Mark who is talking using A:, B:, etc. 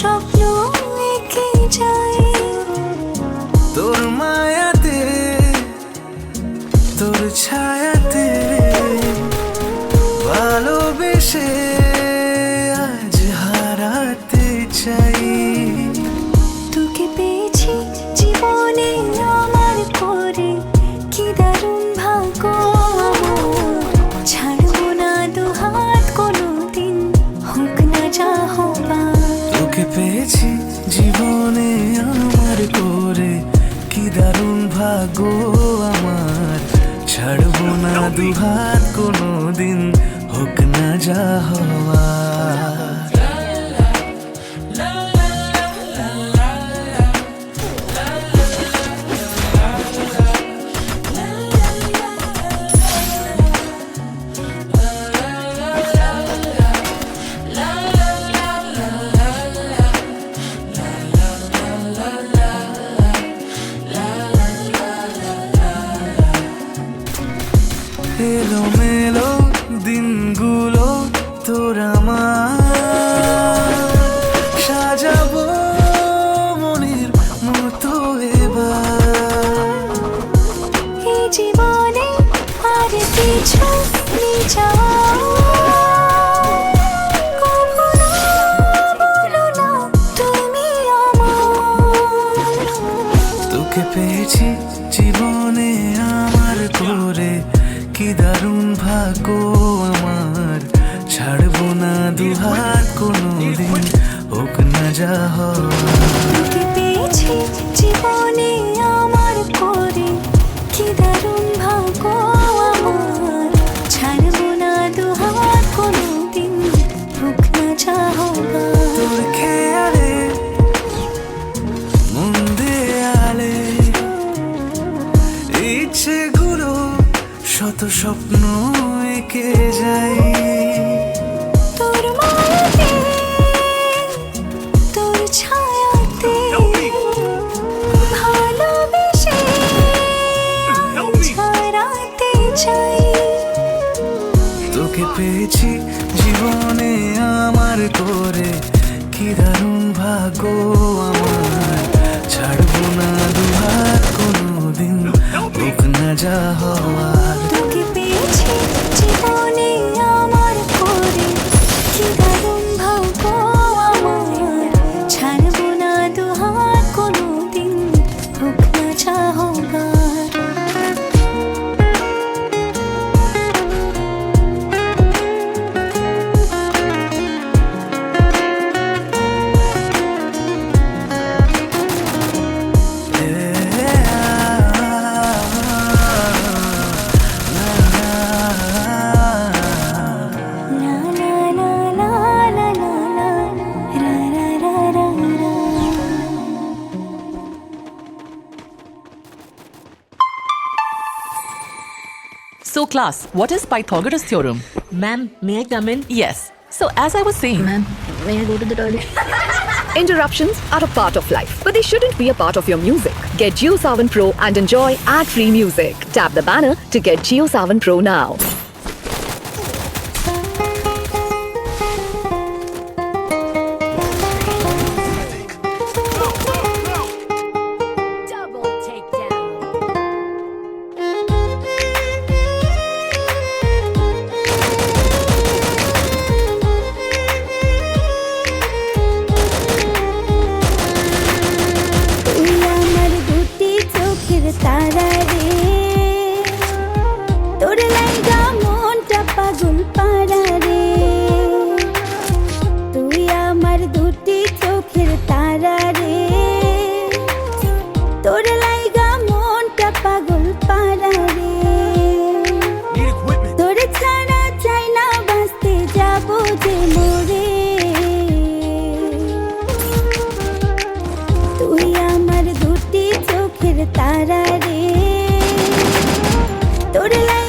A: স্বপ্ন এঁকে যাই
B: তোর মায়াতে, তোর ছায়াতে ভালোবেসে আজ হারাতে চাই।
A: তোকে পেয়েছি জীবনে আমার করে, কি দারুণ ভাগ্য আমার। ছাড়বো না দুহাত কোনোদিন, হোক না যা হবার।
B: তোকে পেয়েছি জীবনে আমার করে, কি দারুণ ভাগ্য আমার। ছাড়বো না দুহাত কোনোদিন, হোক না যা হওয়ার। এলোমেলো দিনগুলো তোর আমার, সাজাবো মনের মতো এবার।
A: এই জীবনে আর কিছু নেই চাওয়ার। কখনো বলো না তুমি আমার।
B: তোকে পেয়েছি জীবনে আমার করে, কি দারুণ ভাগ্য আমার। ছাড়বো না দুহাত কোনোদিন, হোক না যা হওয়ার।
A: তোকে পেয়েছি জীবনে আমার করে, কি দারুণ ভাগ্য আমার। ছাড়বো না দুহাত কোনোদিন, হোক না যা হবার।
B: তোর খেয়ালে মন দেয়ালে ইচ্ছেগুলো শত স্বপ্ন এঁকে যাই।
A: তোর মায়াতে, তোর ছায়াতে ভালোবেসে ছাড়াতে চাই।
B: তোকে পেয়েছি জীবনে আমার করে, কি দারুণ ভাগ্য আমার। ছাড়বো না দুহাত কোনোদিন, হোক না যা হওয়ার।
A: তোকে পেয়েছি জীবনে আমার করে, কি দারুণ ভাগ্য আমার। ছাড়বো না দুহাত কোনোদিন, হোক না যা হবার।
C: So class, what is Pythagoras theorem?
D: Ma'am, may I come in?
C: Yes. So as I was saying,
D: Ma'am, may I go to the toilet?
E: Interruptions are a part of life, but they shouldn't be a part of your music. Get JioSaavn Pro and enjoy ad-free music. Tap the banner to get JioSaavn Pro now.
D: Double takedown.
A: তুই আমার দুটি চোখের তারা রে, তোর লাইগা মনটা পাগল পারা রে। তুই আমার দুটি চোখের তারা রে, তোর লাইগা মনটা পাগল পারা রে। তোর ছাড়া চাই না বাঁচতে যাবো যে মরে। তুই আমার দুটি চোখের তারা রে, তোর লাই